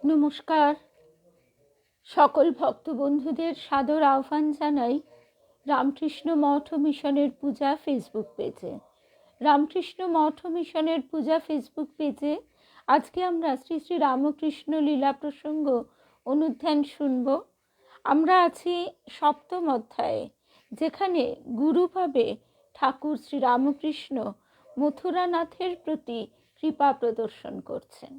নমস্কার, সকল ভক্ত বন্ধুদের সাদর আহ্বান জানাই রামকৃষ্ণ মঠ ও মিশনের পূজা ফেসবুক পেজে। রামকৃষ্ণ মঠ ও মিশনের পূজা ফেসবুক পেজে আজকে আমরা শ্রী শ্রী রামকৃষ্ণ লীলা প্রসঙ্গ অনুধ্যান শুনব। আমরা আছি সপ্তম অধ্যায়ে, যেখানে গুরুভাবে ঠাকুর শ্রী রামকৃষ্ণ মথুরানাথের প্রতি কৃপা প্রদর্শন করছেন।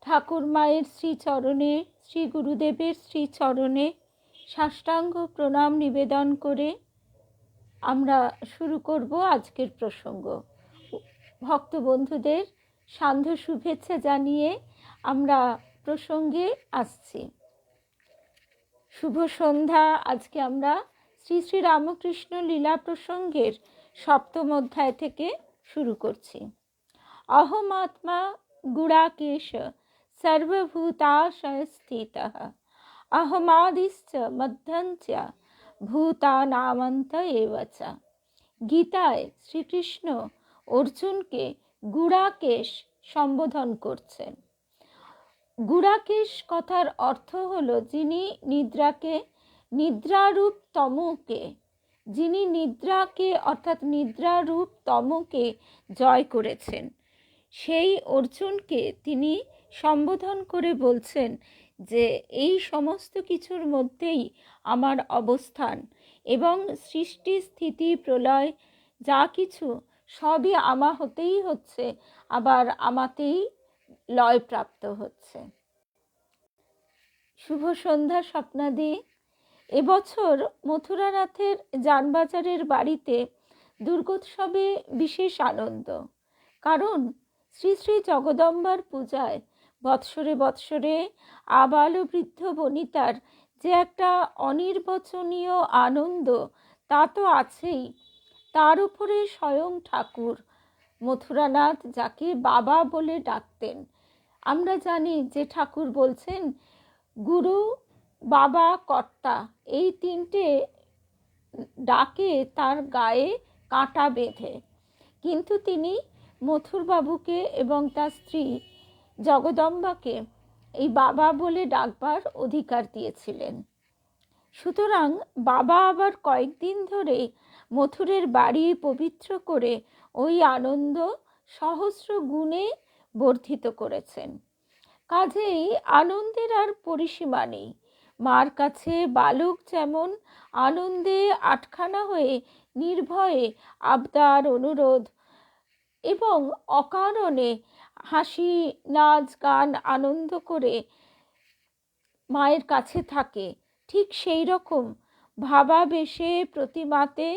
ঠাকুর মায়ের শ্রীচরণে, শ্রী গুরুদেবের শ্রীচরণে সাষ্টাঙ্গ প্রণাম নিবেদন করে আমরা শুরু করব আজকের প্রসঙ্গ। ভক্ত বন্ধুদের সান্ধ্য শুভেচ্ছা জানিয়ে আমরা প্রসঙ্গে আসছি। শুভ সন্ধ্যা। আজকে আমরা শ্রী শ্রী রামকৃষ্ণ লীলা প্রসঙ্গের সপ্তম অধ্যায় থেকে শুরু করছি। অহম আত্মা গুড়াকেশ সর্বভূতাশয় স্থিতঃ অহমাদিশ্চ মধ্যঞ্চ ভূতানামন্ত এব চ। গীতায় শ্রীকৃষ্ণ অর্জুনকে গুড়াকেশ সম্বোধন করছেন। গুড়াকেশ কথার অর্থ হলো যিনি নিদ্রাকে, নিদ্রারূপ তমকে, যিনি নিদ্রাকে অর্থাৎ নিদ্রারূপ তমকে জয় করেছেন, সেই অর্জুনকে তিনি সম্বোধন করে বলছেন যে এই সমস্ত কিছুর মধ্যেই আমার অবস্থান এবং সৃষ্টি স্থিতি প্রলয় যা কিছু সবই আমা হতেই হচ্ছে, আবার আমাতেই লয়প্রাপ্ত হচ্ছে। শুভ সন্ধ্যা স্বপ্নাদি। এবছর মথুরানাথের জানবাজারের বাড়িতে দুর্গোৎসবে বিশেষ আনন্দ, কারণ শ্রী শ্রী জগদম্বার পূজায় বৎসরে বৎসরে আবাল বৃদ্ধ বনিতার যে একটা অনির্বচনীয় আনন্দ তা তো আছেই, তার উপরে স্বয়ং ঠাকুর মথুরানাথ, যাকে বাবা বলে ডাকতেন। আমরা জানি যে ঠাকুর বলছেন গুরু, বাবা, কর্তা, এই তিনটে ডাকে তার গায়ে কাঁটা বেঁধে, কিন্তু তিনি মথুরবাবুকে এবং তার স্ত্রী জগদম্বাকে এই বাবা বলে ডাকবার অধিকার দিয়েছিলেন। সুতরাং বাবা আবার কয়েকদিন ধরে মথুরের বাড়ি পবিত্র করে ওই আনন্দ সহস্র গুণে বর্ধিত করেছেন। কাজেই আনন্দের আর পরিসীমা নেই। মার কাছে বালক যেমন আনন্দে আটখানা হয়ে নির্ভয়ে আবদার, অনুরোধ এবং অকারণে হাসি, নাচ, গান, আনন্দ করে মায়ের কাছে থাকে, ঠিক সেই রকম ভাবাবেশে প্রতিমাতে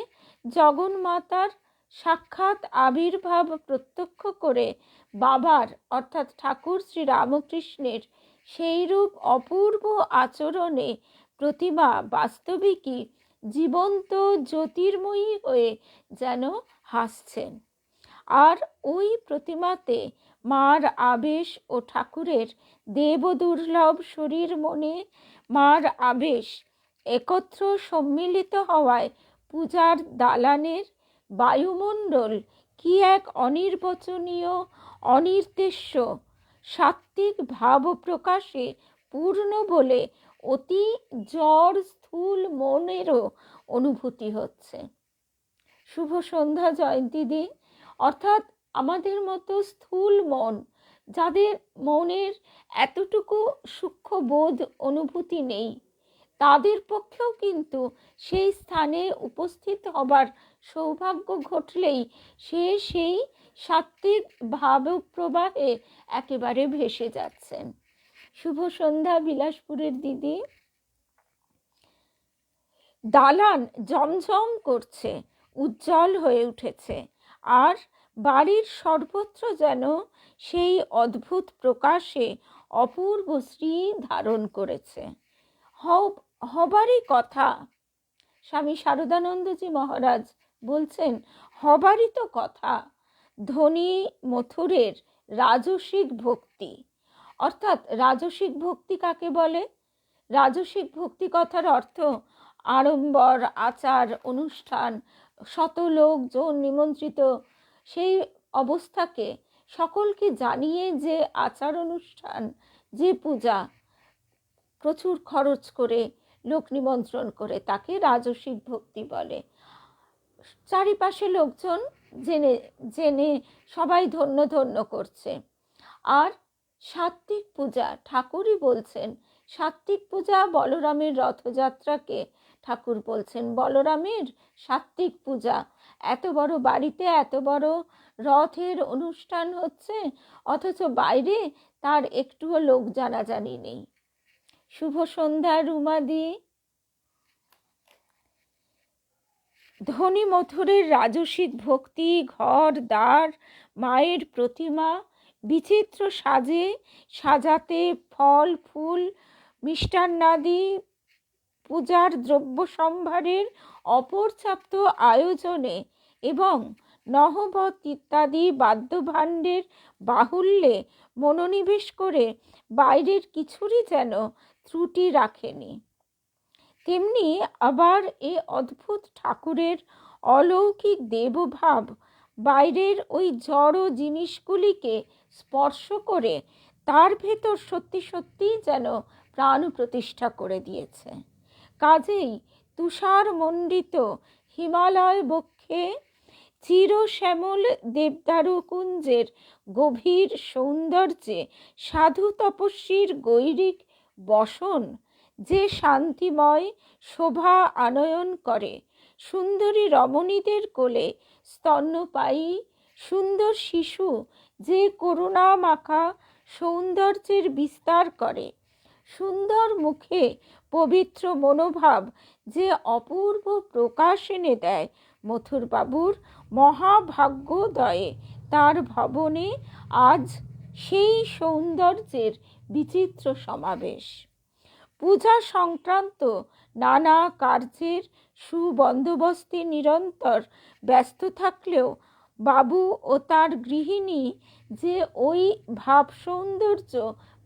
জগন্মাতার সাক্ষাৎ আবির্ভাব প্রত্যক্ষ করে বাবার অর্থাৎ ঠাকুর শ্রী রামকৃষ্ণের সেইরূপ অপূর্ব আচরণে প্রতিমা বাস্তবিকই জীবন্ত জ্যোতির্ময়ী হয়ে যেন হাসছেন। আর ওই প্রতিমাতে মার আবেশ ও ঠাকুরের দেবদুর্লভ শরীর মনে মার আবেশ একত্র সম্মিলিত হওয়ায় পূজার দালানের বায়ুমণ্ডল কি এক অনির্বচনীয়, অনির্দেশ্য সাত্ত্বিক ভাব প্রকাশে পূর্ণ বলে অতি জড় স্থূল মনেরও অনুভূতি হচ্ছে। শুভ সন্ধ্যা জয়ন্তীদি। অর্থাৎ আমাদের মতো স্থূল মন, যাদের মনের এতটুকু সূক্ষ্ম বোধ অনুভূতি নেই, তাদের পক্ষেও কিন্তু সেই স্থানে উপস্থিত হবার সৌভাগ্য ঘটলেই সে সেই সাত্ত্বিক ভাবপ্রবাহে একেবারে ভেসে যাচ্ছেন। শুভ সন্ধ্যা বিলাসপুরের দিদি। দালান জমজম করছে, উজ্জ্বল হয়ে উঠেছে, আর বাড়ির সর্বত্র যেন সেই অদ্ভুত প্রকাশে অপূর্ব শ্রী ধারণ করেছে। হবারই কথা। স্বামী শারদানন্দজি মহারাজ বলছেন হবারই তো কথা। ধনী মথুরের রাজসিক ভক্তি, অর্থাৎ রাজসিক ভক্তি কাকে বলে? রাজসিক ভক্তি কথার অর্থ আড়ম্বর, আচার, অনুষ্ঠান, শত লোকজন নিমন্ত্রিত, সেই অবস্থাকে সকলকে জানিয়ে যে আচার অনুষ্ঠান, যে পূজা, প্রচুর খরচ করে লোক নিমন্ত্রণ করে, তাকে রাজসিক ভক্তি বলে। চারিপাশে লোকজন জেনে জেনে সবাই ধন্য ধন্য করছে। আর সাত্ত্বিক পূজা, ঠাকুরই বলছেন সাত্ত্বিক পূজা বলরামের রথযাত্রাকে ঠাকুর বলছেন বলরামের সাত্ত্বিক পূজা। এত বড় বাড়িতে এত বড় রথের অনুষ্ঠান হচ্ছে, অথচ বাইরে তার একটুও লোক জানাজানি নেই। শুভ সন্ধ্যা রুমাদি। ধনী মথুরের রাজসিক ভক্তি, ঘর দ্বার, মায়ের প্রতিমা বিচিত্র সাজে সাজাতে, ফল ফুল মিষ্টান্নাদি পূজার দ্রব্য সম্ভারের অপর্যাপ্ত আয়োজনে এবং নহবত ইত্যাদি বাদ্যভাণ্ডের বাহুল্যে মনোনিবেশ করে বাইরের কিছুরই যেন ত্রুটি রাখেনি। তেমনি আবার এ অদ্ভুত ঠাকুরের অলৌকিক দেবভাব বাইরের ওই জড় জিনিসগুলিকে স্পর্শ করে তার ভেতর সত্যি সত্যি যেন প্রাণ প্রতিষ্ঠা করে দিয়েছে। কাজেই তুষারমণ্ডিত হিমালয় বক্ষে চিরশ্যামল দেবদারু কুঞ্জের গভীর সৌন্দর্যে সাধু তপস্বীর গৈরিক বসন যে শান্তিময় শোভা আনয়ন করে, সুন্দরী রমণীদের কোলে স্তন্যপায়ী সুন্দর শিশু যে করুণা মাখা সৌন্দর্যের বিস্তার করে, সুন্দর মুখে পবিত্র মনোভাব যে অপূর্ব প্রকাশ এনে দেয়, মথুরবাবুর মহাভাগ্যোদয়ে তার ভবনে আজ সেই সৌন্দর্যের বিচিত্র সমাবেশ। পূজা সংক্রান্ত নানা কার্যের সুবন্দোবস্তে নিরন্তর ব্যস্ত থাকলেও বাবু ও তার গৃহিণী যে ওই ভাব সৌন্দর্য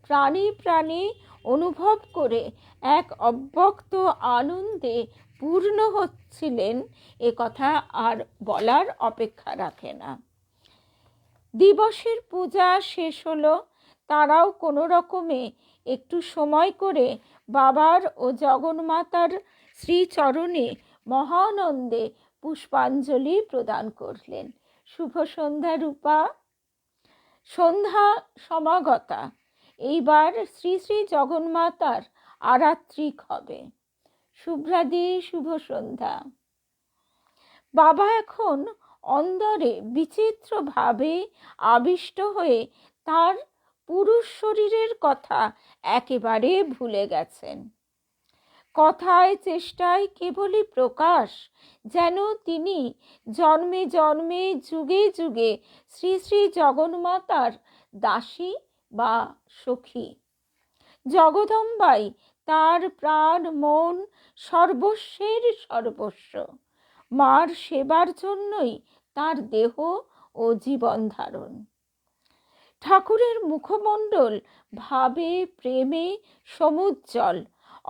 প্রাণে প্রাণে অনুভব করে এক অব্যক্ত আনন্দে পূর্ণ হচ্ছিলেন, এ কথা আর বলার অপেক্ষা রাখে না। দিবসের পূজা শেষ হলো। তারাও কোনো রকমে একটু সময় করে বাবার ও জগন্মাতার শ্রীচরণে মহানন্দে পুষ্পাঞ্জলি প্রদান করলেন। শুভ সন্ধ্যা রূপা। সন্ধ্যা সমাগতা। এইবার শ্রী শ্রী জগন্মাতার আরাত্রিক হবে। শুভ্রাদি শুভ সন্ধ্যা। বাবা এখন অন্দরে বিচিত্রভাবে আবিষ্ট হয়ে তার পুরুষ শরীরের কথা একেবারে ভুলে গেছেন। কথায় চেষ্টায় কেবলই প্রকাশ যেন তিনি জন্মে জন্মে যুগে যুগে শ্রী শ্রী জগন্মাতার দাসী বা সখী। জগদম্বাই তার প্রাণ মন সর্বস্বের সর্বস্ব। মার সেবার জন্যই তার দেহ ও জীবন ধারণ। ঠাকুরের মুখমণ্ডল ভাবে প্রেমে সমুজ্জ্বল,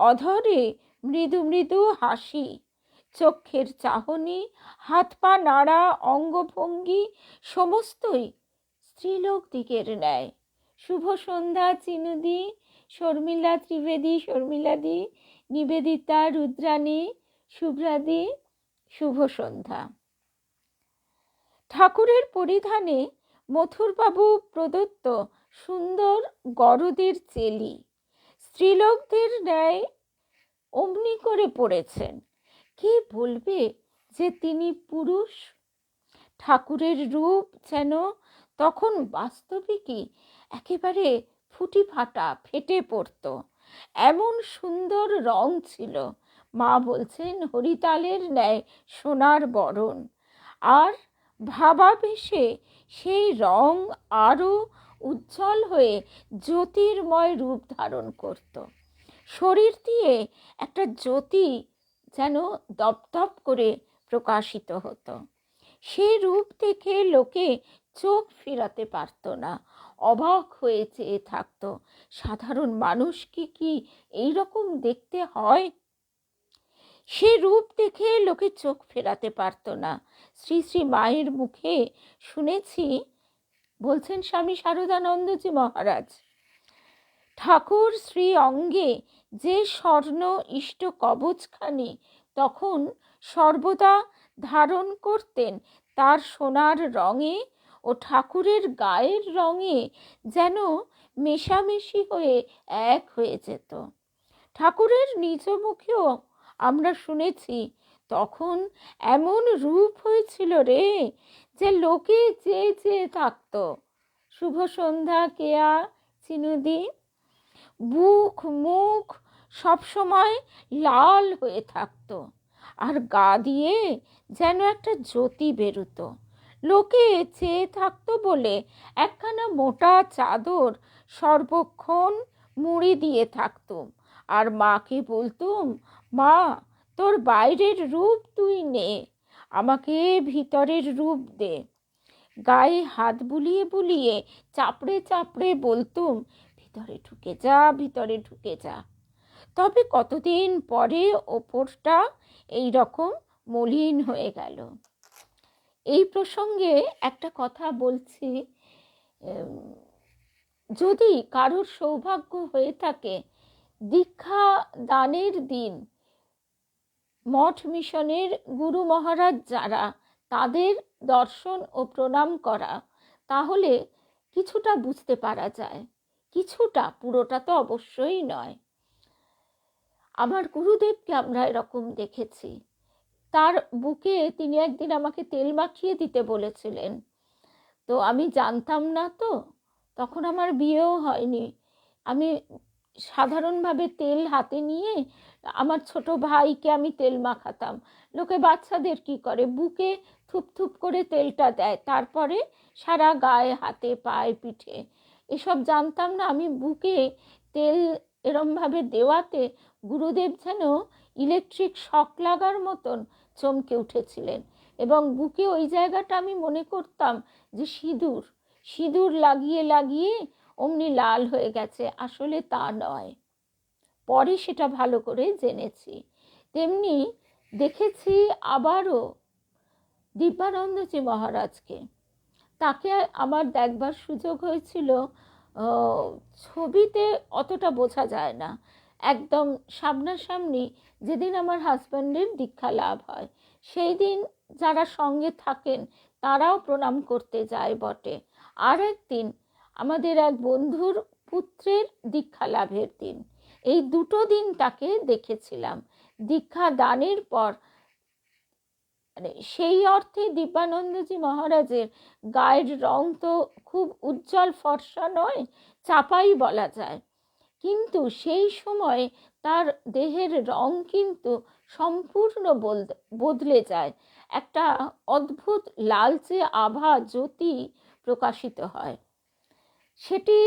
অধরে মৃদু মৃদু হাসি, চক্ষের চাহনি, হাত পা নাড়া, অঙ্গভঙ্গি সমস্তই স্ত্রীলোক দিকের ন্যায়। শুভ সন্ধ্যা চিনুদি, শর্মিলা ত্রিবেদী, শর্মিলাদি, নিবেদিতা, রুদ্রাণী, শুভ্রাদি, শুভ সন্ধ্যা। ঠাকুরের পরিধানে মথুরবাবু প্রদত্ত সুন্দর গরদের চেলি স্ত্রীলোকদের ন্যায় অমনি করে পড়েছেন। কে বলবে যে তিনি পুরুষ? ঠাকুরের রূপ যেন তখন বাস্তবিকই একেবারে ফুটি ফাটা, ফেটে পড়ত, এমন সুন্দর রং ছিল। মা বলছেন হরিতালের ন্যায় সোনার বরণ। আর ভাবাবেশে সেই রং আরো উজ্জ্বল হয়ে জ্যোতির্ময় রূপ ধারণ করত। শরীর দিয়ে একটা জ্যোতি যেন দপদপ করে প্রকাশিত হতো। সেই রূপ দেখে লোকে চোখ ফিরাতে পারত না, অবাক হয়ে চেয়ে থাকতো, সাধারণ মানুষকে কি এইরকম দেখতে হয়? সে রূপ দেখে লোকে চোখ ফেরাতে পারত না। শ্রী শ্রী মায়ের মুখে শুনেছি বলছেন স্বামী শারদানন্দজি মহারাজ, ঠাকুর শ্রী অঙ্গে যে স্বর্ণ ইষ্ট কবচখানি তখন সর্বদা ধারণ করতেন, তার সোনার রঙে ও ঠাকুরের গায়ের রঙে যেন মেশামেশি হয়ে এক হয়ে যেত। ঠাকুরের নিজ মুখেও আমরা শুনেছি, তখন এমন রূপ হয়েছিল রে যে লোকে চেয়ে চেয়ে থাকতো। শুভ সন্ধ্যা কেয়া চিনুদি, বুক মুখ সবসময় লাল হয়ে থাকতো, আর গা দিয়ে যেন একটা জ্যোতি বেরোতো। লোকে চেয়ে থাকতো বলে একখানা মোটা চাদর সর্বক্ষণ মুড়ি দিয়ে থাকতুম, আর মাকে বলতুম, মা তোর বাইরের রূপ তুই নে, আমাকে ভিতরের রূপ দে। গায়ে হাত বুলিয়ে বুলিয়ে চাপড়ে চাপড়ে বলতুম, ভিতরে ঢুকে যা, ভিতরে ঢুকে যা। তবে কতদিন পরে ওপরটা এই রকম মলিন হয়ে গেল। এই প্রসঙ্গে একটা কথা বলছি, যদি কারোর সৌভাগ্য হয়ে থাকে দীক্ষা দানের দিন মঠ মিশনের গুরু মহারাজ যারা, তাদের দর্শন ও প্রণাম করা, তাহলে কিছুটা বুঝতে পারা যায়। কিছুটা, পুরোটা তো অবশ্যই নয়। আমার গুরুদেবকে আমরা এরকম দেখেছি। তার বুকে তিনি একদিন আমাকে তেল মাখিয়ে দিতে বলেছিলেন, তো আমি জানতাম না, তো তখন আমার বিয়েও হয়নি। আমি সাধারণভাবে তেল হাতে নিয়ে আমার ছোট ভাইকে আমি তেল মাখাতাম। লোকে বাচ্চাদের কি করে, বুকে থুপ থুপ করে তেলটা দেয়, তারপরে সারা গায়ে, হাতে, পায়ে, পিঠে। এসব জানতাম না। আমি বুকে তেল এরমভাবে দেওয়াতে গুরুদেব যেন ইলেকট্রিক শক লাগার মতন চমকে উঠেছিলেন, এবং বুকে ওই জায়গাটা আমি মনে করতাম যে সিঁদুর সিঁদুর লাগিয়ে লাগিয়ে অমনি লাল হয়ে গেছে। আসলে তা নয়, পরে সেটা ভালো করে জেনেছি। তেমনি দেখেছি আবারও দিব্যানন্দজি মহারাজকে। তাকে আমার দেখবার সুযোগ হয়েছিল, ছবিতে অতটা বোঝা যায় না, একদম সামনাসামনি যেদিন আমার হাজব্যান্ডের দীক্ষা লাভ হয়, সেই দিন যারা সঙ্গে থাকেন তারাও প্রণাম করতে যায় বটে। আর একদিন আমাদের এক বন্ধুর পুত্রের দীক্ষা লাভের দিন, এই দুটো দিন তাকে দেখেছিলাম। দীক্ষা দানের পর মানে সেই অর্থে দিব্যানন্দজি মহারাজের গায়ের রং তো খুব উজ্জ্বল ফর্সা নয়, চাপাই বলা যায়, কিন্তু সেই সময় তার দেহের রং কিন্তু সম্পূর্ণ বদলে যায়। একটা অদ্ভুত লালচে আভা, জ্যোতি প্রকাশিত হয়। সেটি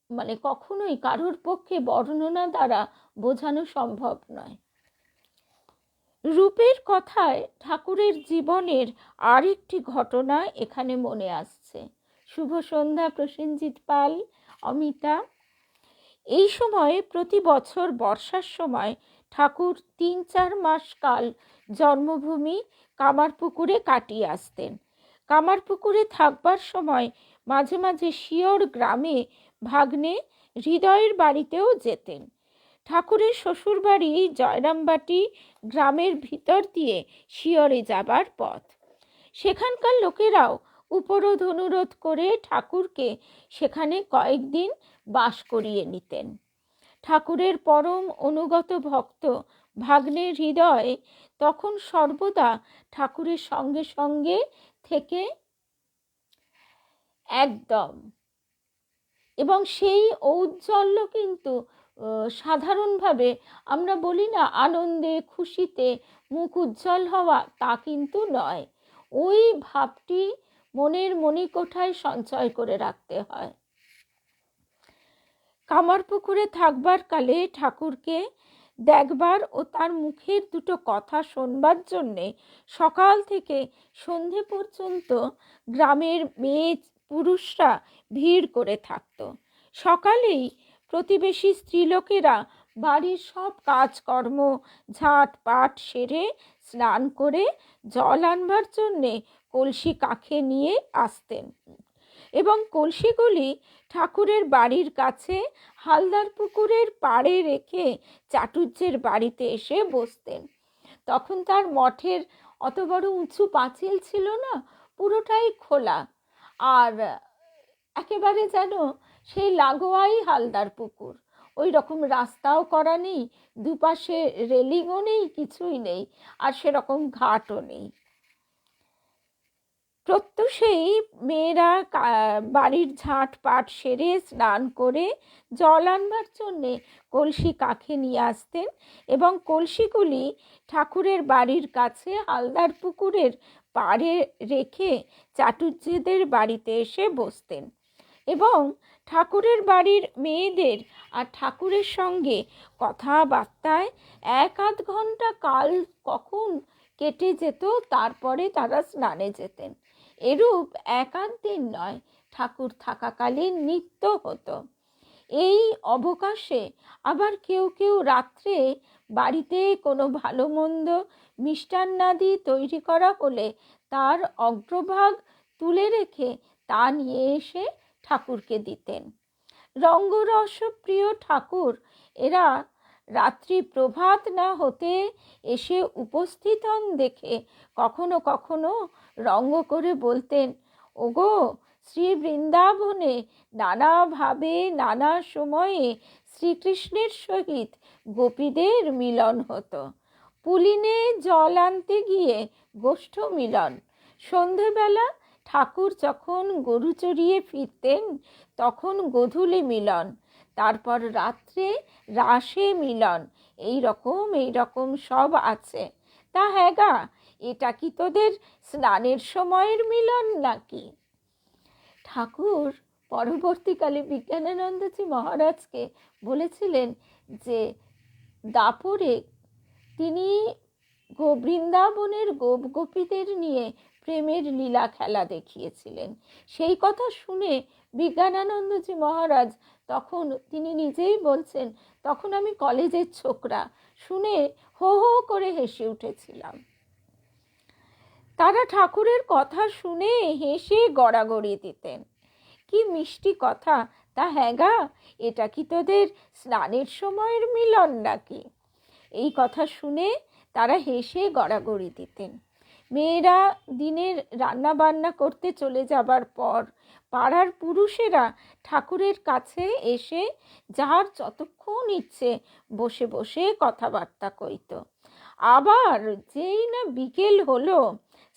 মানে কখনোই কারোর পক্ষে বর্ণনা দ্বারা বোঝানো সম্ভব নয়। রূপের কথায় ঠাকুরের জীবনের আরেকটি ঘটনা এখানে মনে আসছে। শুভ সন্ধ্যা প্রসেনজিৎ পাল, অমিতা। এই সময় প্রতি বছর বর্ষার সময় ঠাকুর 3-4 মাস কাল জন্মভূমি কামারপুকুরে কাটিয়ে আসতেন। কামারপুকুরে থাকবার সময় মাঝে মাঝে শিয়র গ্রামে ভাগ্নে হৃদয়ের বাড়িতেও যেতেন। ঠাকুরের শ্বশুরবাড়ি জয়রামবাটি গ্রামের ভিতর দিয়ে শিয়রে যাবার পথ। সেখানকার লোকেরাও উপরোধ অনুরোধ করে ঠাকুরকে সেখানে কয়েকদিন বাস করিয়ে নিতেন। ঠাকুরের পরম অনুগত ভক্ত ভাগ্নে হৃদয় তখন সর্বদা ঠাকুরের সঙ্গে সঙ্গে থেকে একদম, এবং সেই ঔজ্জ্বল্য কিন্তু সাধারণভাবে আমরা বলি না আনন্দে খুশিতে মুখ উজ্জ্বল হওয়া, তা কিন্তু নয়। ওই ভাবটি মনের মণিকোঠায় সঞ্চয় করে রাখতে হয়। কামারপুকুরে থাকবার কালে ঠাকুরকে দেখবার ও তার মুখের দুটো কথা শোনবার জন্যে সকাল থেকে সন্ধে পর্যন্ত গ্রামের মেয়ে পুরুষরা ভিড় করে থাকত। সকালেই প্রতিবেশী স্ত্রীলোকেরা বাড়ির সব কাজকর্ম ঝাঁটপাট সেরে স্নান করে জল আনবার জন্যে কলসি কাঁখে নিয়ে আসতেন। এবং কলসিগুলি ঠাকুরের বাড়ির কাছে হালদার পুকুরের পাড়ে রেখে চাটুজ্যের বাড়িতে এসে বসতেন। তখন তার মঠের অত বড় উঁচু পাঁচিল ছিল না, পুরোটাই খোলা, আর একেবারে যেন সেই লাগোয়াই হালদার পুকুর। ওই রকম রাস্তাও করা নেই, দুপাশে রেলিংও নেই, কিছুই নেই, আর সেরকম ঘাটও নেই। প্রত্যুষেই মেয়েরা বাড়ির ঝাঁট পাট সেরে স্নান করে জল আনবার জন্যে কলসি কাঁখে নিয়ে আসতেন এবং কলসিগুলি ঠাকুরের বাড়ির কাছে হালদার পুকুরের পাড়ে রেখে চাটুজ্যেদের বাড়িতে এসে বসতেন এবং ঠাকুরের বাড়ির মেয়েদের আর ঠাকুরের সঙ্গে কথাবার্তায় 1-8 ঘন্টা কাল কখন কেটে যেত, তারপরে তারা স্নানে যেতেন। এরূপ 1-8 দিন নয়, ঠাকুর থাকাকালীন নিত্য হতো। এই অবকাশে আবার কেউ কেউ রাত্রে বাড়িতে কোনো ভালো মন্দ মিষ্টান্নাদি তৈরি করা হলে তার অগ্রভাগ তুলে রেখে তা নিয়ে এসে ঠাকুরকে দিতেন। রঙ্গরসপ্রিয় ঠাকুর এরা রাত্রি প্রভাত না হতে এসে উপস্থিত হন দেখে কখনো কখনো রঙ্গ করে বলতেন, ওগো, শ্রী বৃন্দাবনে নানাভাবে নানা সময়ে শ্রীকৃষ্ণের সহিত গোপীদের মিলন হতো। পুলিনে জল আনতে গিয়ে গোষ্ঠ মিলন, সন্ধেবেলা ঠাকুর যখন গরু চড়িয়ে ফিরতেন তখন গোধূলি মিলন, তারপর রাত্রে রাসে মিলন, এই রকম সব আছে। তা হ্যাঁ গা, এটা কি তোদের স্নানের সময়ের মিলন নাকি? ঠাকুর পরবর্তীকালে বিজ্ঞানানন্দজি মহারাজকে বলেছিলেন যে দাপরে তিনি বৃন্দাবনের গোপীদের নিয়ে প্রেমের লীলা খেলা দেখিয়েছিলেন। সেই কথা শুনে বিজ্ঞানানন্দজি মহারাজ তখন তিনি নিজেই বলছেন, তখন আমি কলেজের ছোকরা, শুনে হো হো করে হেসে উঠেছিলাম। তারা ঠাকুরের কথা শুনে হেসে গড়াগড়ি দিতেন। কি মিষ্টি কথা! তা হ্যাঁ গা, এটা কি তোদের স্নানের সময়ের মিলন নাকি? এই কথা শুনে তারা হেসে গড়াগড়ি দিতেন। মেয়েরা দিনের রান্না বান্না করতে চলে যাবার পর পাড়ার পুরুষেরা ঠাকুরের কাছে এসে যার যতক্ষণ ইচ্ছে বসে বসে কথাবার্তা কইত। আবার যেই না বিকেল হলো,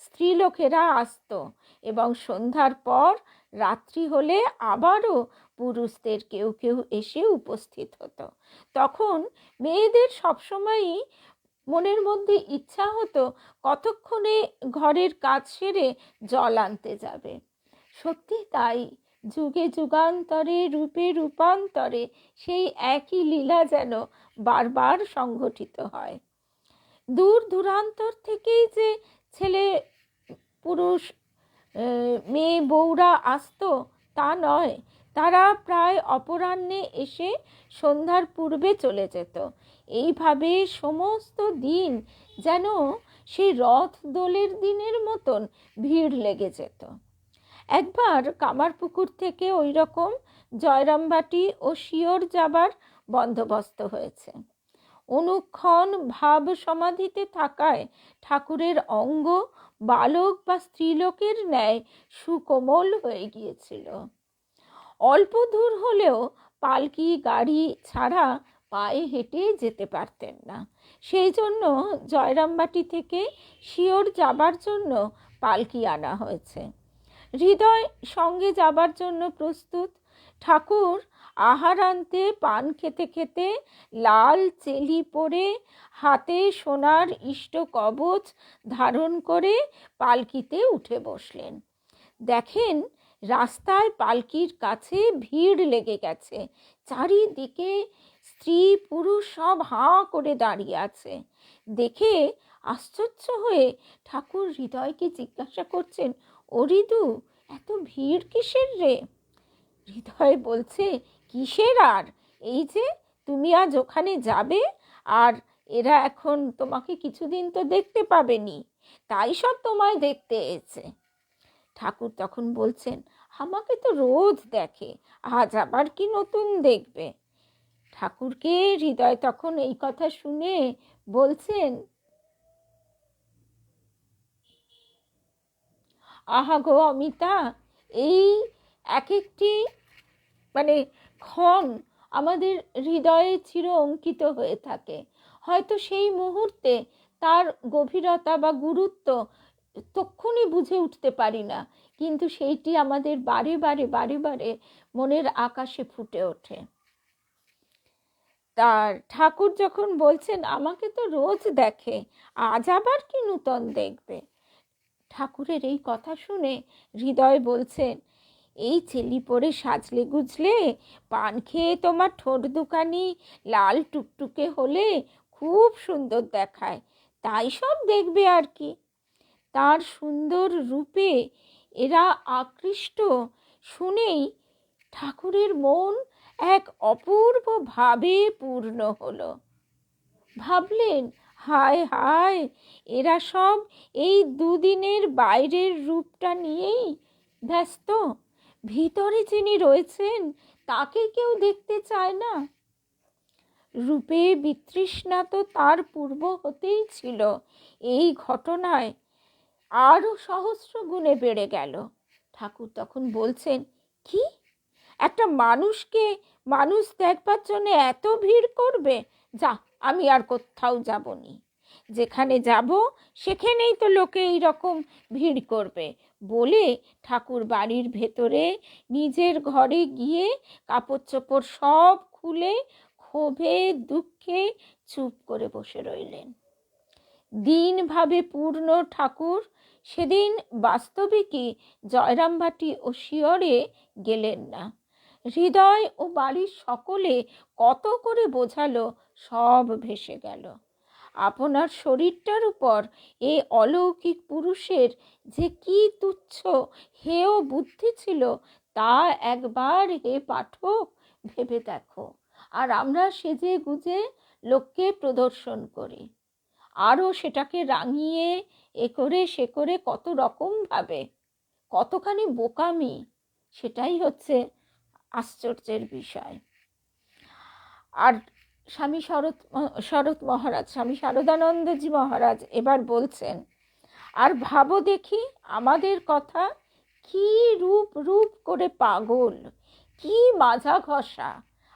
স্ত্রীলোকেরা আসতো এবং সন্ধ্যার পর রাত্রি হলে আবারও পুরুষদের কেউ কেউ এসে উপস্থিত হতো। তখন মেয়েদের সবসময়ই মনের মধ্যে ইচ্ছা হতো কতক্ষণে ঘরের কাজ সেরে জল আনতে যাবে। সত্যি তাই, যুগে যুগান্তরে রূপে রূপান্তরে সেই একই লীলা যেন বারবার সংঘটিত হয়। দূর দূরান্তর থেকেই যে ছেলে পুরুষ মেয়ে বউরা আসতো তা নয়, তারা প্রায় অপরাহ্নে এসে সন্ধ্যার পূর্বে চলে যেত। এইভাবে সমস্ত দিন যেন সেই রথ দোলের দিনের মতন ভিড় লেগে যেত। একবার কামারপুকুর থেকে ওই রকম জয়রামবাটি ও শিওর যাবার বন্দোবস্ত হয়েছে। অনুক্ষণ ভাব সমাধিতে থাকায় ঠাকুরের অঙ্গ বালক বা স্ত্রীলোকের ন্যায় সুকোমল হয়ে গিয়েছিল। অল্প দূর হলেও পালকি গাড়ি ছাড়া পায়ে হেঁটে যেতে পারতেন না। সেই জন্য জয়রামবাটি থেকে শিওর যাবার জন্য পালকি আনা হয়েছে। হৃদয় সঙ্গে যাবার জন্য প্রস্তুত। ঠাকুর আহার আনতে পান খেতে খেতে লাল চেলি পরে হাতে সোনার ইষ্ট কবচ ধারণ করে পালকিতে উঠে বসলেন। দেখেন রাস্তায় পালকির কাছে ভিড় লেগে গেছে, চারিদিকে স্ত্রী পুরুষ সব হাঁ করে দাঁড়িয়ে আছে। দেখে আশ্চর্য হয়ে ঠাকুর হৃদয়কে জিজ্ঞাসা করছেন, ও হৃদু, এত ভিড় কিসের রে? হৃদয় বলছে, কিসের আর, এই যে তুমি আজ ওখানে যাবে আর এরা এখন তোমাকে কিছুদিন তো দেখতে পাবেনি, তাই সব তোমায় দেখতে এসেছে। ঠাকুর তখন বলছেন, আমাকে তো রোজ দেখে, আজ আবার কি নতুন দেখবে। ঠাকুরকে হৃদয় তখন এই কথা শুনে বলছেন, আহা গো অমিতা, এই এক একটি ক্ষণ আমাদের হৃদয়ে চির অঙ্কিত হয়ে থাকে। হয়তো সেই মুহূর্তে তার গভীরতা বা গুরুত্ব তক্ষুনি বুঝে উঠতে পারি না, কিন্তু সেইটি আমাদের বারে বারে বারে বারে মনের আকাশে ফুটে ওঠে। তার ঠাকুর যখন বলছেন আমাকে তো রোজ দেখে, আজ আবার কি নূতন দেখবে। ঠাকুরের এই কথা শুনে হৃদয় বলছেন, এই চেলি পরে সাজলে গুজলে, পান খেয়ে তোমার ঠোঁট দুখানি লাল টুকটুকে হলে খুব সুন্দর দেখায়, তাই সব দেখবে আর কি। তার সুন্দর রূপে এরা আকৃষ্ট শুনেই ঠাকুরের মন এক অপূর্ব ভাবে পূর্ণ হলো। ভাবলেন, হায় হায়, এরা সব এই দুদিনের বাইরের রূপটা নিয়েই ব্যস্ত, ভিতরে যিনি রয়েছেন তাকে কেউ দেখতে চায় না। রূপে বিতৃষ্ণা তো তার পূর্ব হতেই ছিল, এই ঘটনায় আরো সহস্র গুণে বেড়ে গেল। ঠাকুর তখন বলছেন, কি একটা মানুষকে মানুষ দেখবার জন্য এত ভিড় করবে? যা, আমি আর কোথাও যাবনি, যেখানে যাব সেখানেই তো লোকে এইরকম ভিড় করবে বলে ঠাকুর বাড়ির ভেতরে নিজের ঘরে গিয়ে কাপড় চোপড় সব খুলে ক্ষোভে দুঃখে চুপ করে বসে রইলেন। দিন ভাবে পূর্ণ ঠাকুর সেদিন বাস্তবিকই জয়রামবাটি ও শিয়রে গেলেন না। হৃদয় ও বাড়ির সকলে কত করে বোঝালো, সব ভেসে গেল। আপনার শরীরটার উপর এ অলৌকিক পুরুষের যে কি তুচ্ছ হেয় বুদ্ধি ছিল, তা একবার হে পাঠক ভেবে দেখো। আর আমরা সেজে গুজে লোককে প্রদর্শন করি, আরও সেটাকে রাঙিয়ে এ করে সে করে কত রকম ভাবে, কতখানি বোকামি, সেটাই হচ্ছে আশ্চর্যের বিষয়। আর স্বামী শরৎ মহারাজ, স্বামী শারদানন্দজি মহারাজ এবার বলছেন, আর ভাবো দেখি আমাদের কথা, কি রূপ রূপ করে পাগল, কি মাজা ঘষা,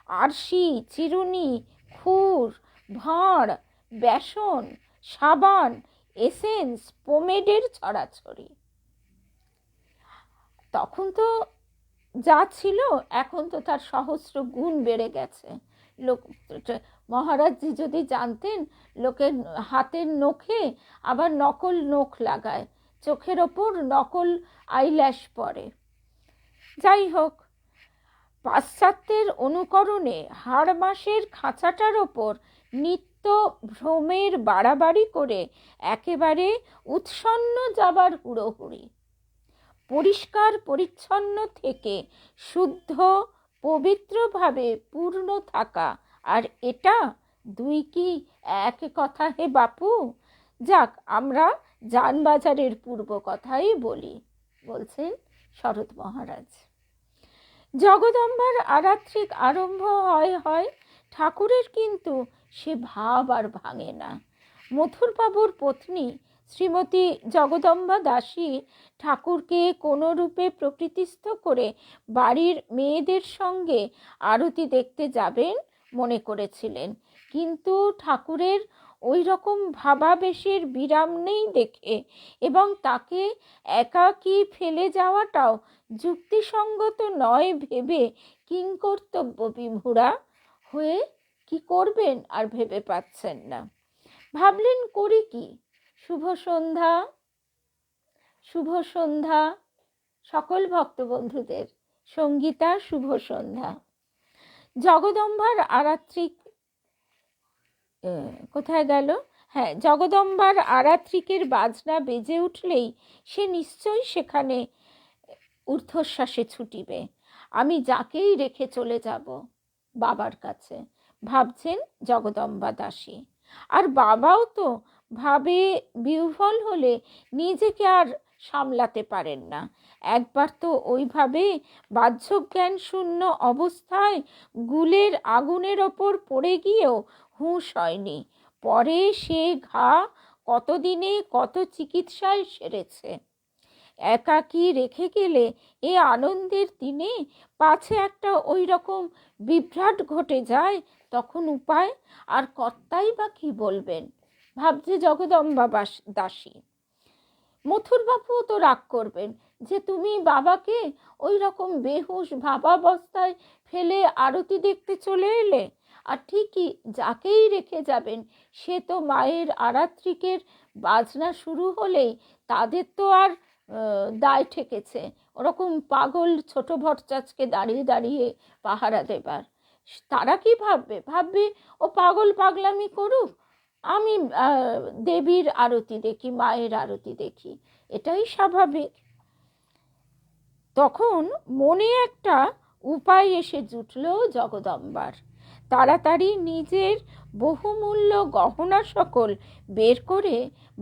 আরশি, চিরুনি, খুর, ভাঁড়, বেসন, সাবান, এসেন্স, পোমেডের ছড়াছড়ি। তখন তো যা ছিল এখন তো তার সহস্র গুণ বেড়ে গেছে। লোক, মহারাজজি যদি জানতেন, লোকের হাতের নখে আবার নকল নখ লাগায়, চোখের ওপর নকল আইল্যাশ পরে। যাই হোক, পাশ্চাত্যের অনুকরণে হাড় মাসের খাঁচাটার ওপর নিত্য ভ্রমের বাড়াবাড়ি করে একেবারে উৎসন্ন যাবার হুড়োহুড়ি। পরিষ্কার পরিচ্ছন্ন থেকে শুদ্ধ পবিত্রভাবে পূর্ণ থাকা আর এটা দুই কি এক কথা হে বাপু? যাক, আমরা জানবাজারের পূর্ব কথাই বলি, বলছেন শরৎ মহারাজ। জগদম্বার আরাত্রিক আরম্ভ হয়, ঠাকুরের কিন্তু সে ভাব আর ভাঙে না। মথুরবাবুর পত্নী শ্রীমতী জগদম্বা দাসী ঠাকুরকে কোনো রূপে প্রকৃতিস্থ করে বাড়ির মেয়েদের সঙ্গে আরতি দেখতে যাবেন মনে করেছিলেন, কিন্তু ঠাকুরের ওই রকম ভাবাবেশের বিরাম নেই দেখে এবং তাকে একাকী ফেলে যাওয়াটাও যুক্তিসঙ্গত নয় ভেবে কিংকর্তব্য বিমূঢ়া হয়ে কি করবেন আর ভেবে পাচ্ছেন না। ভাবলেন, করি কি? শুভ সন্ধ্যা। শুভ সন্ধ্যা সকল ভক্ত বন্ধুদের। সঙ্গীতা, শুভ সন্ধ্যা। জগদম্বার আরাত্রিক কোথায় গেল? হ্যাঁ, জগদম্বার আরাত্রিকের বাজনা বেজে উঠলেই সে নিশ্চয়ই সেখানে ঊর্ধ্বশ্বাসে ছুটিবে। আমি যাকেই রেখে চলে যাব বাবার কাছে, ভাবছেন জগদম্বা দাসী। আর বাবাও তো ভাবে বিহ্বল হলে নিজেকে আর সামলাতে পারেন না। একবার তো ওইভাবে বাহ্যজ্ঞান শূন্য অবস্থায় গুলের আগুনের ওপর পড়ে গিয়েও হুঁশ হয়নি। পরে সে ঘা কতদিনে কত চিকিৎসায় সেরেছে। একাকী রেখে গেলে এ আনন্দের দিনে পাছে একটা ওই রকম বিভ্রাট ঘটে যায়, তখন উপায় আর কর্তাই বা কি বলবেন, ভাবছে জগদম্বা দাসী। মথুরবাবুও তো রাগ করবেন যে তুমি বাবাকে ওই রকম বেহুশ ভাবাবস্থায় ফেলে আরতি দেখতে চলে এলে। আর ঠিকই যাকেই রেখে যাবেন সে তো মায়ের আরাত্রিকের বাজনা শুরু হলেই তাদের তো আর দায় ঠেকেছে ওরকম পাগল ছোট ভট্টাচার্যকে দাঁড়িয়ে দাঁড়িয়ে পাহারা দেবার। তারা কি ভাববে, ভাববে ও পাগল পাগলামি করুক, আমি দেবীর আরতি দেখি, মায়ের আরতি দেখি, এটাই স্বাভাবিক। তখন মনে একটা উপায় এসে জুটল জগদম্বার। তাড়াতাড়ি নিজের বহুমূল্য গহনা সকল বের করে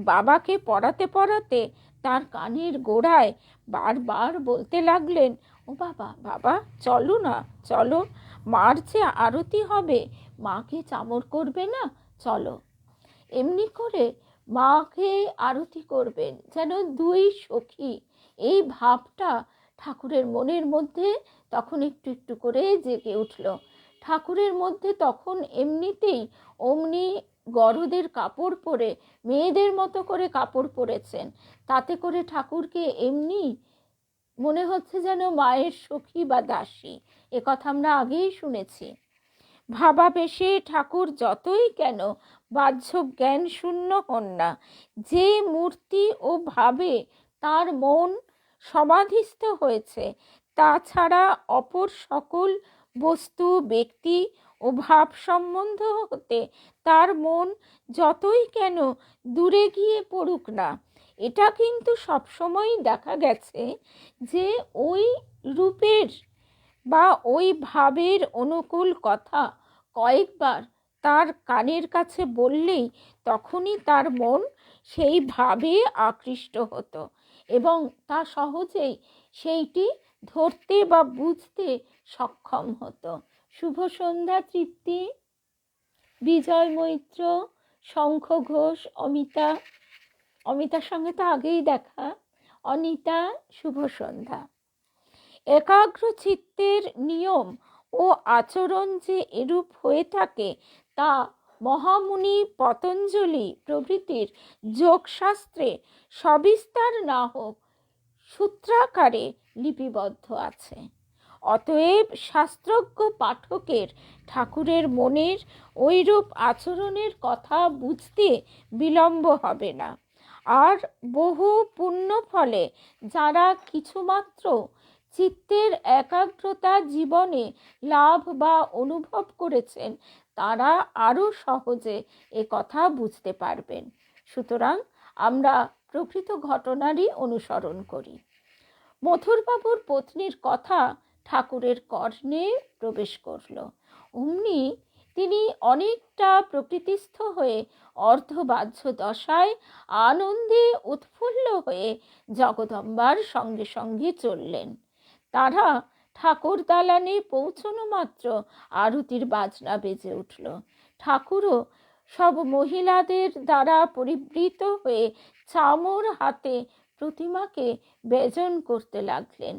বাবাকে পরাতে পরাতে তার কানের গোড়ায় বারবার বলতে লাগলেন, ও বাবা, বাবা চলো না, চলো, মার যে আরতি হবে, মাকে চামর করবে না, চলো। এমনি করে মাকে আরতি করবেন যেন দুই সখী, এই ভাবটা ঠাকুরের মনের মধ্যে তখন একটু একটু করে জেগে উঠল। ঠাকুরের মধ্যে তখন এমনিতেই অমনি গরদের কাপড় পরে মেয়েদের মতো করে কাপড় পরেছেন, তাতে করে ঠাকুরকে এমনি মনে হচ্ছে যেন মায়ের সখী বা দাসী। এ কথা আমরা আগেই শুনেছি। ভাবাবেশে ঠাকুর যতই কেন বাহ্য জ্ঞান শূন্য হন না, যে মূর্তি ও ভাবে তার মন সমাধিস্থ হয়েছে, তাছাড়া অপর সকল বস্তু, ব্যক্তি ও ভাব সম্বন্ধ হতে তার মন যতই কেন দূরে গিয়ে পড়ুক না, এটা কিন্তু সবসময় দেখা গেছে যে ওই রূপের বা ওই ভাবের অনুকূল কথা কয়েকবার তার কানের কাছে বললেই তখনই তার মন সেই ভাবে আকৃষ্ট হতো এবং তা সহজেই সেইটি ধরতে বা বুঝতে সক্ষম হতো। শুভ সন্ধ্যা তৃপ্তি, বিজয় মৈত্র, শঙ্খ ঘোষ, অমিতার সঙ্গে তো আগেই দেখা, অনিতা, শুভ সন্ধ্যা। একাগ্র চিত্তের নিয়ম ও আচরণ যে এরূপ হয়ে থাকে তা মহামুনি পতঞ্জলি প্রভৃতির যোগশাস্ত্রে সবিস্তার না হোক সূত্রাকারে লিপিবদ্ধ আছে। অতএব শাস্ত্রজ্ঞ পাঠকের ঠাকুরের মনের ওইরূপ আচরণের কথা বুঝতে বিলম্ব হবে না। আর বহু পুণ্য ফলে যারা কিছুমাত্র চিত্তের একাগ্রতা জীবনে লাভ বা অনুভব করেছেন তারা আরও সহজে এ কথা বুঝতে পারবেন। সুতরাং আমরা প্রকৃত ঘটনারই অনুসরণ করি। মথুরবাবুর পত্নীর কথা ঠাকুরের কর্ণে প্রবেশ করল। অমনি তিনি অনেকটা প্রকৃতিস্থ হয়ে অর্ধবাহ্য দশায় আনন্দে উৎফুল্ল হয়ে জগদম্বার সঙ্গে সঙ্গে চললেন। তারা ঠাকুর দালানে পৌঁছনো মাত্র আরতির বাজনা বেজে উঠল। ঠাকুরও সব মহিলাদের দ্বারা পরিবৃত হয়ে চামর হাতে প্রতিমাকে বেজন করতে লাগলেন।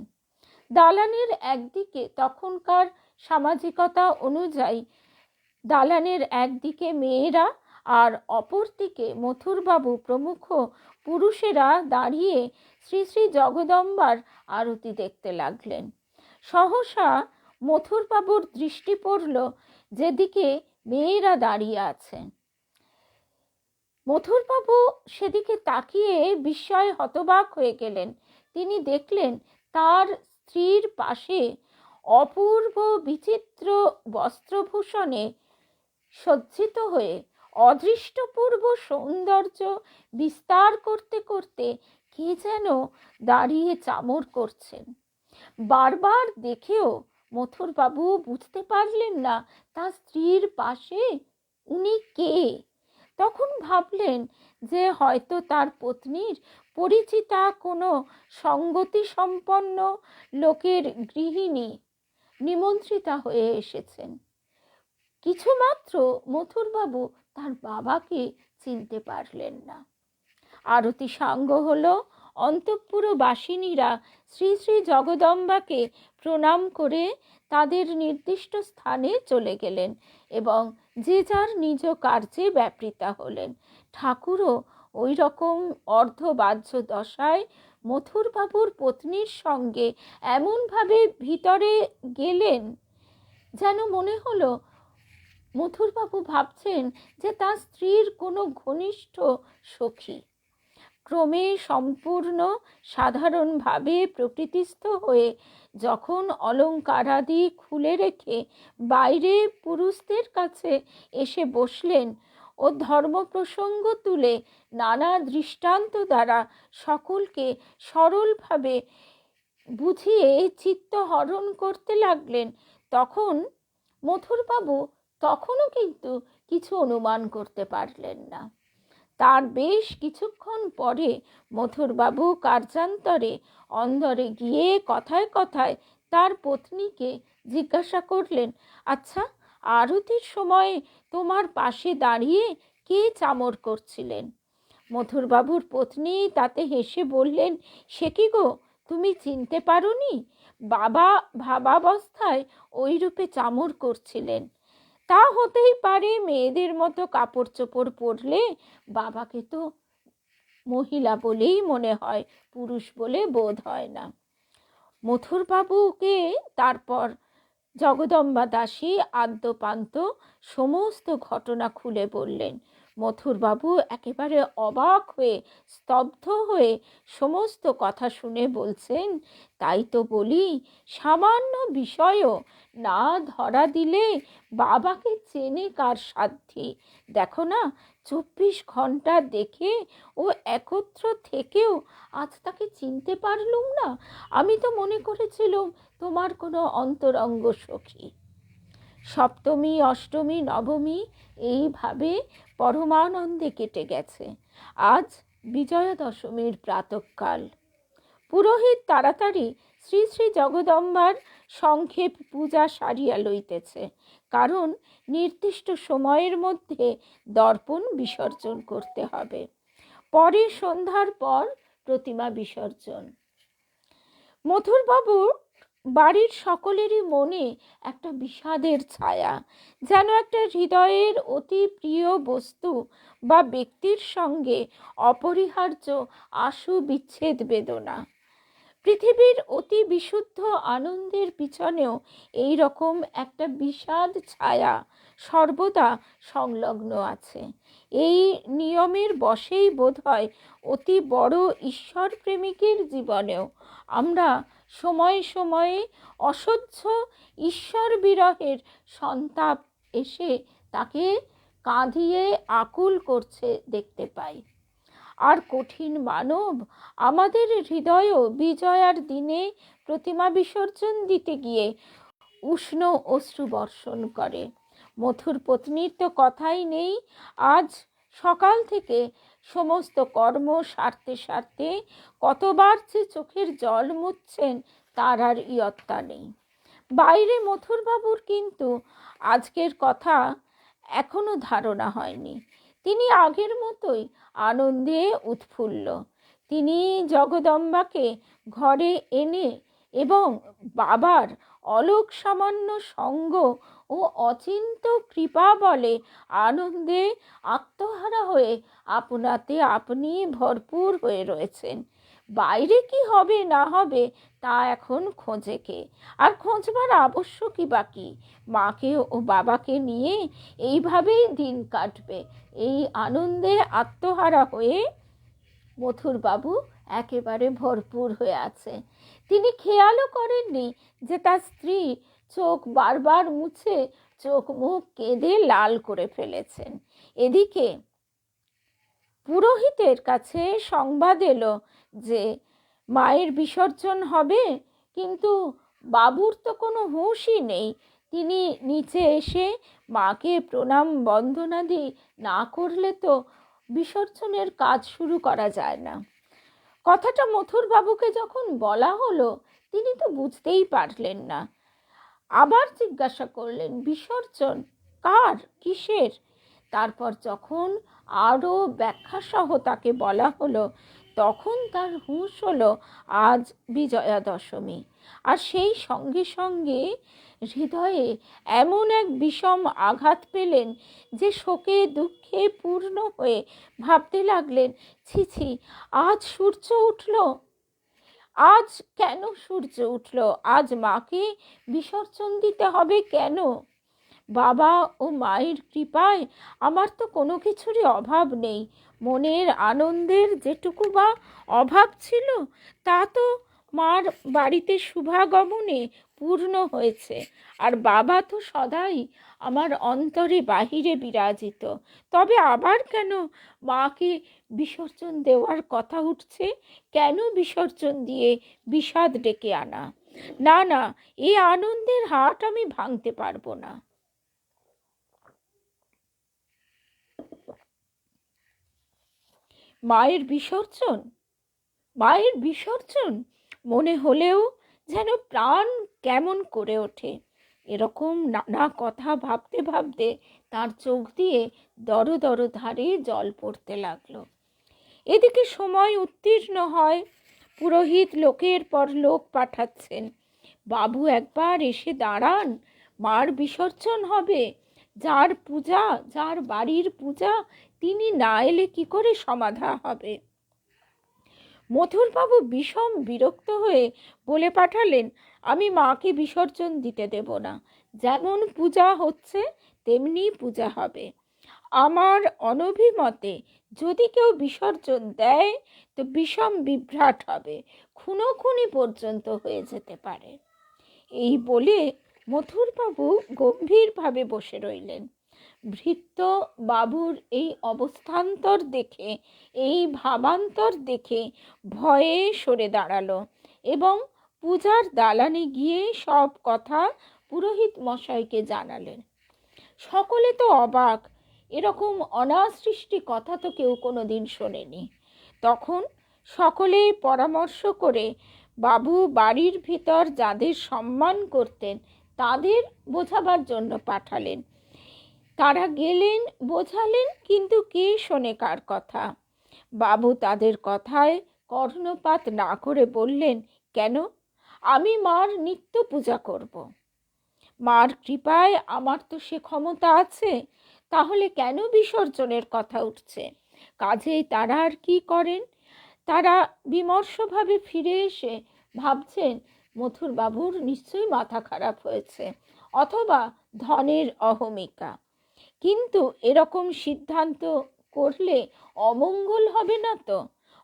দালানের একদিকে তখনকার সামাজিকতা অনুযায়ী দালানের একদিকে মেয়েরা আর অপর দিকে মথুরবাবু প্রমুখ পুরুষেরা দাঁড়িয়ে শ্রী শ্রী জগদম্বার আরতি দেখতে লাগলেন। সহসা মথুরবাবুর দৃষ্টি পড়ল যেদিকে মেয়েরা দাঁড়িয়ে আছেন। মথুরবাবু সেদিকে তাকিয়ে বিস্ময়ে হতবাক হয়ে গেলেন। তিনি দেখলেন তার স্ত্রীর পাশে অপূর্ব বিচিত্র বস্ত্রভূষণে সজ্জিত হয়ে অদৃষ্টপূর্ব সৌন্দর্য বিস্তার করতে করতে কে যেন দাঁড়িয়ে চামর করছেন। বারবার দেখেও মথুরবাবু বুঝতে পারলেন না তার স্ত্রীর পাশে উনি কে। তখন ভাবলেন যে হয়তো তার পত্নীর পরিচিতা কোনো সঙ্গতি সম্পন্ন লোকের গৃহিণী নিমন্ত্রিতা হয়ে এসেছেন। কিছুমাত্র মথুরবাবু তার বাবাকে চিনতে পারলেন না। আরতি সাঙ্গ হলো। অন্তঃপুরবাসিনীরা শ্রী শ্রী জগদম্বাকে প্রণাম করে তাদের নির্দিষ্ট স্থানে চলে গেলেন এবং যে যার নিজ কার্যে ব্যাপৃতা হলেন। ঠাকুরও ওই রকম অর্ধবাহ্য দশায় মথুরবাবুর পত্নীর সঙ্গে এমনভাবে ভিতরে গেলেন যেন মনে হলো মথুরবাবু ভাবছেন যে তার স্ত্রীর কোনো ঘনিষ্ঠ সখী। ক্রমে সম্পূর্ণ সাধারণভাবে প্রকৃতিস্থ হয়ে যখন অলঙ্কারাদি খুলে রেখে বাইরে পুরুষদের কাছে এসে বসলেন ও ধর্মপ্রসঙ্গ তুলে নানা দৃষ্টান্ত দ্বারা সকলকে সরলভাবে বুঝিয়ে চিত্ত হরণ করতে লাগলেন, তখন মথুরবাবু তখনও কিন্তু কিছু অনুমান করতে পারলেন না। তার বেশ কিছুক্ষণ পরে মথুরবাবু কার্যান্তরে অন্দরে গিয়ে কথায় কথায় তার পত্নীকে জিজ্ঞাসা করলেন, আচ্ছা, আরতির সময় তোমার পাশে দাঁড়িয়ে কে চামর করছিলেন? মথুরবাবুর পত্নী তাতে হেসে বললেন, সে কি গো, তুমি চিনতে পারোনি? বাবা ভাবাবস্থায় ওই রূপে চামর করছিলেন। তা হতেই পারে, মেয়েদের মতো কাপড় চোপড় পরলে বাবাকে তো মহিলা বলেই মনে হয়, পুরুষ বলে বোধ হয় না। মথুরবাবুকে তারপর জগদম্বা দাসী আদ্যপান্ত সমস্ত ঘটনা খুলে বললেন। মথুরবাবু একেবারে অবাক হয়ে স্তব্ধ হয়ে সমস্ত কথা শুনে বলছেন, তাই তো বলি, সামান্য বিষয়ও না ধরা দিলে বাবাকে চেনে কার সাধ্যি? দেখো না, 24 ঘন্টা দেখে ও একত্র থেকেও আজ তাকে চিনতে পারলুম না। আমি তো মনে করেছিলাম তোমার কোনো অন্তরঙ্গ সখী। সপ্তমী, অষ্টমী, নবমী এইভাবে পরমানন্দে কেটে গেছে। আজ বিজয়া দশমীর প্রাতঃকাল। পুরোহিত তাড়াতাড়ি শ্রী শ্রী জগদম্বার সংক্ষেপ পূজা সারিয়া লইতেছে, কারণ নির্দিষ্ট সময়ের মধ্যে দর্পণ বিসর্জন করতে হবে। পরে সন্ধ্যার পর প্রতিমা বিসর্জন। মথুরবাবুর বাড়ির সকলেরই মনে একটা বিষাদের ছায়া, যেন একটা হৃদয়ের অতি প্রিয় বস্তু বা ব্যক্তির সঙ্গে অপরিহার্য আশু বিচ্ছেদ বেদনা। পৃথিবীর অতি বিশুদ্ধ আনন্দের পিছনেও এই রকম একটা বিষাদ ছায়া সর্বদা সংলগ্ন আছে। এই নিয়মের বশেই বোধহয় অতি বড় ঈশ্বর প্রেমিকের জীবনেও আমরা সময়ে সময়ে অসহ্য ঈশ্বর বিরহের সন্তাপ এসে তাকে কাঁদিয়ে আকুল করছে দেখতে পাই। আর কঠিন মানব আমাদের হৃদয়ও বিজয়ার দিনে প্রতিমা বিসর্জন দিতে গিয়ে উষ্ণ অশ্রু বর্ষণ করে। মথুর পত্নীর তো কথাই নেই। আজ সকাল থেকে সমস্ত কর্ম সারতে সারতে কতবার যে চোখের জল মুছছেন তার আর ইয়ত্তা নেই। বাইরে মথুরবাবুর কিন্তু আজকের কথা এখনো ধারণা হয়নি। তিনি আগের মতোই আনন্দে উৎফুল্ল। তিনি জগদম্বাকে ঘরে এনে এবং বাবার অলোক সামান্য সঙ্গ ও অচিন্ত কৃপা বলে আনন্দে আত্মহারা হয়ে আপনাতে আপনি ভরপুর হয়ে রয়েছেন। বাইরে কি হবে না হবে তা এখন খোঁজেকে, আর খোঁজবার আবশ্যকই বাকি। মাকে ও বাবাকে নিয়ে এইভাবেই দিন কাটবে। এই আনন্দে আত্মহারা হয়ে মথুরবাবু একেবারে ভরপুর হয়ে আছে। তিনি খেয়ালও করেননি যে তার স্ত্রী চোখ বারবার মুছে চোখ মুখ কেঁদে লাল করে ফেলেছেন। এদিকে পুরোহিতের কাছে সংবাদ এলো যে মায়ের বিসর্জন হবে, কিন্তু বাবুর তো কোনো হুঁশই নেই। তিনি নিচে এসে মাকে প্রণাম বন্দনাদি না করলে তো বিসর্জনের কাজ শুরু করা যায় না। কথাটা মথুর বাবুকে যখন বলা হলো, তিনি তো বুঝতেই পারলেন না। আবার জিজ্ঞাসা করলেন, বিসর্জন কার, কিসের? তারপর যখন আরও ব্যাখ্যাসহ তাকে বলা হলো, তখন তার হুঁশ হলো আজ বিজয়া দশমী। আর সেই সঙ্গে সঙ্গে হৃদয়ে এমন এক বিষম আঘাত পেলেন যে শোকে দুঃখে পূর্ণ হয়ে ভাবতে লাগলেন, ছি ছি, আজ সূর্য উঠল, আজ কেন সূর্য উঠল? আজ মাকে বিসর্জন দিতে হবে কেন? বাবা ও মায়ের কৃপায় আমার তো কোনো কিছুরই অভাব নেই। মনের আনন্দের যেটুকু বা অভাব ছিল, তা তো মার বাড়িতে শুভাগমনে পূর্ণ হয়েছে। আর বাবা তো সদাই আমার অন্তরে বাহিরে বিরাজিত। তবে আবার কেন মাকে বিসর্জন দেওয়ার কথা উঠছে? কেন বিসর্জন দিয়ে বিষাদ ডেকে আনা? না না, এই আনন্দের হাট আমি ভাঙতে পারবো না। মায়ের বিসর্জন, মায়ের বিসর্জন মনে হলেও যেন প্রাণ কেমন করে ওঠে। এরকম নানা কথা ভাবতে ভাবতে তার চোখ দিয়ে দর দর ধারে জল পড়তে লাগলো। এদিকে সময় উত্তীর্ণ হয়, পুরোহিত লোকের পর লোক পাঠাচ্ছেন। বাবু একবার এসে দাঁড়ান, মার বিসর্জন হবে। যার পূজা, যার বাড়ির পূজা, তিনি না এলে কি করে সমাধা হবে? মথুরবাবু বিষম বিরক্ত হয়ে বলে পাঠালেন, আমি মাকে বিসর্জন দিতে দেব না। যেমন পূজা হচ্ছে তেমনি পূজা হবে। আমার অনভিমতে যদি কেউ বিসর্জন দেয় তো বিষম বিভ্রাট হবে, খুনোখুনি পর্যন্ত হয়ে যেতে পারে। এই বলে মথুরবাবু গম্ভীরভাবে বসে রইলেন। ভৃত্য বাবুর এই অবস্থান্তর দেখে, এই ভাবান্তর দেখে ভয়ে সরে দাঁড়ালো এবং পূজার দালানে গিয়ে সব কথা পুরোহিত মশাইকে জানালেন। সকলে তো অবাক, এরকম অনাসৃষ্টি কথা তো কেউ কোনোদিন শোনেনি। তখন সকলে পরামর্শ করে বাবু বাড়ির ভিতর যাদের সম্মান করতেন তাদের বোঝাবার জন্য পাঠালেন। তারা গেলেন, বোঝালেন, কিন্তু কে শোনে কার কথা? বাবু তাদের কথায় কর্ণপাত না করে বললেন, কেন? আমি মার নিত্য পূজা করব। মার কৃপায় আমার তো সে ক্ষমতা আছে, তাহলে কেন বিসর্জনের কথা উঠছে? কাজেই তারা আর কি করেন? তারা বিমর্ষভাবে ফিরে এসে ভাবছেন, মথুর বাবুর নিশ্চয়ই মাথা খারাপ হয়েছে, অথবা ধনের অহমিকা। কিন্তু এরকম সিদ্ধান্ত করলে অমঙ্গল হবে না তো?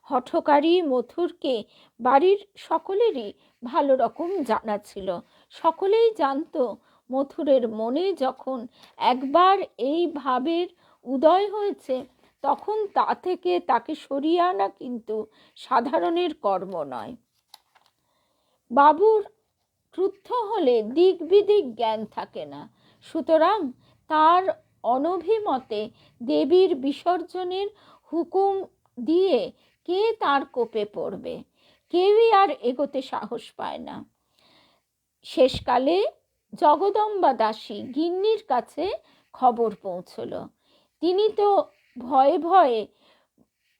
হঠকারী মথুরকে বাড়ির সকলেরই ভালো রকম জানা ছিল। সকলেই জানতো মথুরের মনে যখন একবার এই ভাবের উদয় হয়েছে, তখন তা থেকে তাকে সরিয়ে আনা কিন্তু সাধারণের কর্ম নয়। বাবুর ক্রুদ্ধ হলে দিক বিদিক জ্ঞান থাকে না, সুতরাং তার অনভিমতে দেবীর বিসর্জনের হুকুম দিয়ে কে তার কোপে পড়বে? কেউই আর এগোতে সাহস পায় না। শেষকালে জগদম্বা দাসী গিন্নির কাছে খবর পৌঁছল। তিনি তো ভয়ে ভয়ে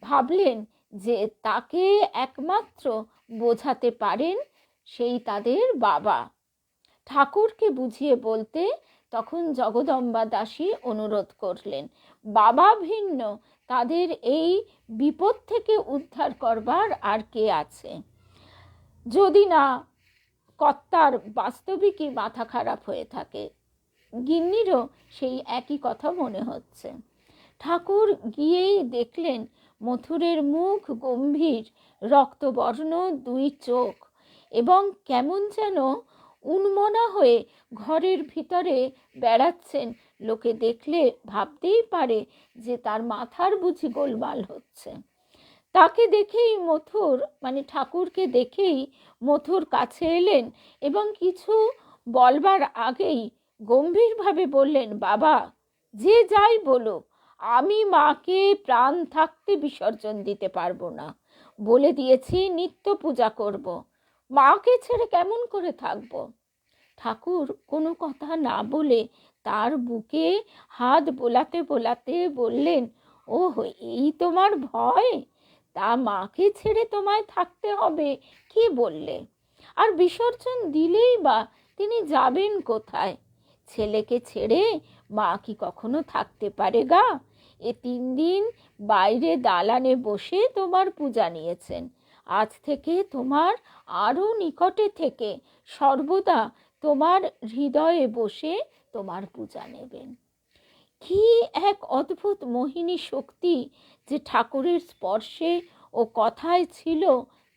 ভাবলেন যে তাকে একমাত্র বোঝাতে পারেন সেই তাদের বাবা। ঠাকুরকে বুঝিয়ে বলতে তখন জগদম্বা দাসী অনুরোধ করলেন, বাবা ভিন্ন তাদের এই বিপদ থেকে উদ্ধার করবার আর কে আছে? যদি না কর্তার বাস্তবিকই মাথা খারাপ হয়ে থাকে। গিন্নিরও সেই একই কথা মনে হচ্ছে। ঠাকুর গিয়েই দেখলেন মথুরের মুখ গম্ভীর, রক্তবর্ণ দুই চোখ, এবং কেমন যেন উন্মনা হয়ে ঘরের ভিতরে বেড়াচ্ছেন। লোকে দেখলে ভাবতেই পারে যে তার মাথার বুঝি গোলমাল হচ্ছে। তাকে দেখেই মথুর, মানে ঠাকুরকে দেখেই মথুর কাছে এলেন এবং কিছু বলবার আগেই গম্ভীরভাবে বললেন, বাবা, যে যাই বলুক, আমি মাকে প্রাণ থাকতে বিসর্জন দিতে পারবো না। বলে দিয়েছি নিত্য পূজা করব, মাকে ছেড়ে কেমন করে থাকব। ঠাকুর কোনো কথা না বলে তার বুকে হাত বোলাতে বোলাতে বললেন, ও এই তোমার ভয়? তা মাকে ছেড়ে তোমায় থাকতে হবে কি বললে? আর বিসর্জন দিলেই বা তিনি যাবেন কোথায়? ছেলেকে ছেড়ে মা কি কখনো থাকতে পারে গা? এ 3 দিন বাইরে দালানে বসে তোমার পূজা নিয়েছেন, আজ থেকে তোমার আরো নিকটে থেকে সর্বদা তোমার হৃদয়ে বসে তোমার পূজা নেবেন। কি এক অদ্ভুত মোহিনী শক্তি যে ঠাকুরের স্পর্শে ও কথায় ছিল,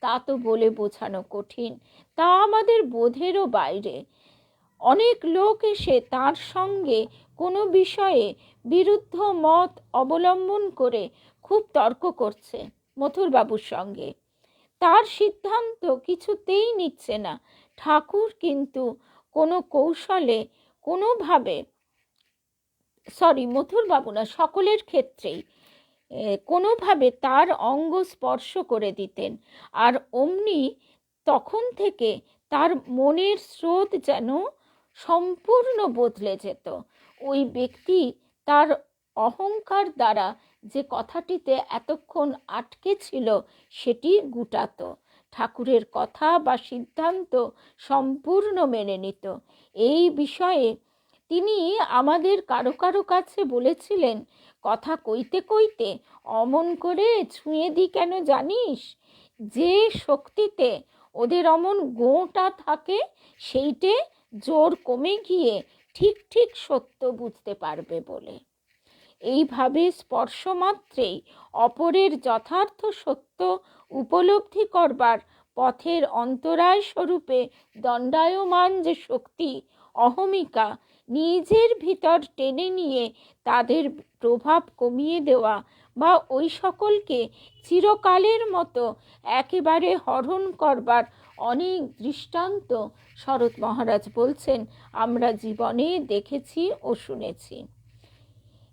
তা তো বলে বোঝানো কঠিন, তা আমাদের বোধেরও বাইরে। অনেক লোক এসে তার সঙ্গে কোনো বিষয়ে বিরুদ্ধ মত অবলম্বন করে খুব তর্ক করছে মথুরবাবুর সঙ্গে। তার সিদ্ধান্ত কিছুতেই নিচ্ছে না। ঠাকুর কিন্তু কোনো কৌশলে কোনোভাবে, মথুরবাবু না, সকলের ক্ষেত্রেই কোনোভাবে তার অঙ্গ স্পর্শ করে দিতেন, আর অমনি তখন থেকে তার মনের স্রোত যেন সম্পূর্ণ বদলে যেত। ওই ব্যক্তি তার অহংকার দ্বারা যে কথাটিতে এতক্ষণ আটকে ছিল সেটি গুটাতো, ঠাকুরের কথা বা সিদ্ধান্ত সম্পূর্ণ মেনে নিত। এই বিষয়ে তিনি আমাদের কারো কারো কাছে বলেছিলেন, কথা কইতে কইতে অমন করে ছুঁয়ে দি কেন জানিস? যে শক্তিতে ওদের অমন গোঁটা থাকে সেইটে জোর কমে গিয়ে ঠিক ঠিক সত্য বুঝতে পারবে বলে। এইভাবে স্পর্শমাত্রেই অপরের যথার্থ সত্য উপলব্ধি করবার পথের অন্তরায় স্বরূপে দণ্ডায়মান যে শক্তি অহমিকা, নিজের ভিতর টেনে নিয়ে তাদের প্রভাব কমিয়ে দেওয়া বা ওই সকলকে চিরকালের মতো একেবারে হরণ করবার অনেক দৃষ্টান্ত শরৎ মহারাজ বলছেন আমরা জীবনে দেখেছি ও শুনেছি।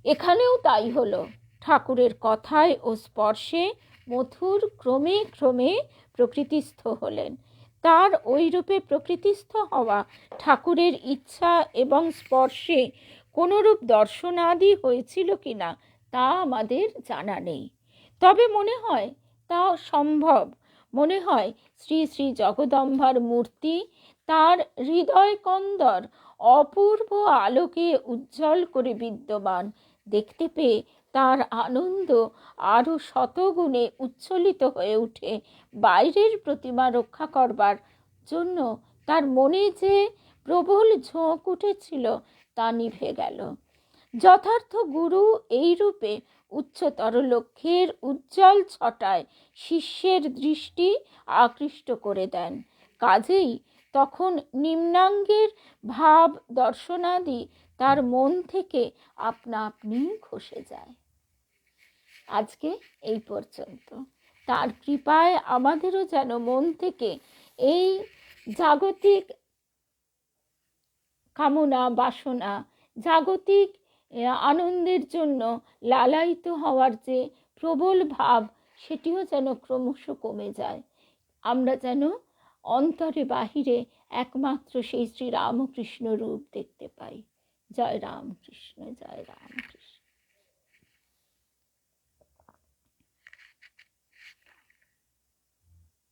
এখানেও তাই হলো। ঠাকুরের কথায় ও স্পর্শে মথুর ক্রমে ক্রমে প্রকৃতিস্থ হলেন। তার ওই রূপে প্রকৃতিস্থ হওয়া ঠাকুরের ইচ্ছা এবং স্পর্শে কোনরূপ দর্শনাদি হয়েছিল কিনা তা আমাদের জানা নেই, তবে মনে হয় তা সম্ভব। মনে হয় শ্রী শ্রী জগদম্বার মূর্তি তার হৃদয় কন্দর অপূর্ব আলোকে উজ্জ্বল করে বিদ্যমান। দেখতে পেয়ে তার আনন্দ আরো শতগুণে উচ্ছ্বলিত হয়ে উঠে বাইরের প্রতিমা রক্ষা করবার জন্য তার মনে যে প্রবল ঝোঁক উঠেছিল তা নিভে গেল। যথার্থ গুরু এই রূপে উচ্চতর লক্ষ্যের উজ্জ্বল ছটায় শিষ্যের দৃষ্টি আকৃষ্ট করে দেন। কাজেই তখন নিম্নাঙ্গের ভাব দর্শনাদি তার মন থেকে আপনা আপনি খসে যায়। আজকে এই পর্যন্ত। তার কৃপায় আমাদেরও যেন মন থেকে এই জাগতিক কামনা বাসনা, জাগতিক আনন্দের জন্য লালায়িত হওয়ার যে প্রবল ভাব সেটিও যেন ক্রমশ কমে যায়। আমরা যেন অন্তরে বাহিরে একমাত্র সেই শ্রী রামকৃষ্ণ রূপ দেখতে পাই। জয় রামকৃষ্ণ, জয় রামকৃষ্ণ।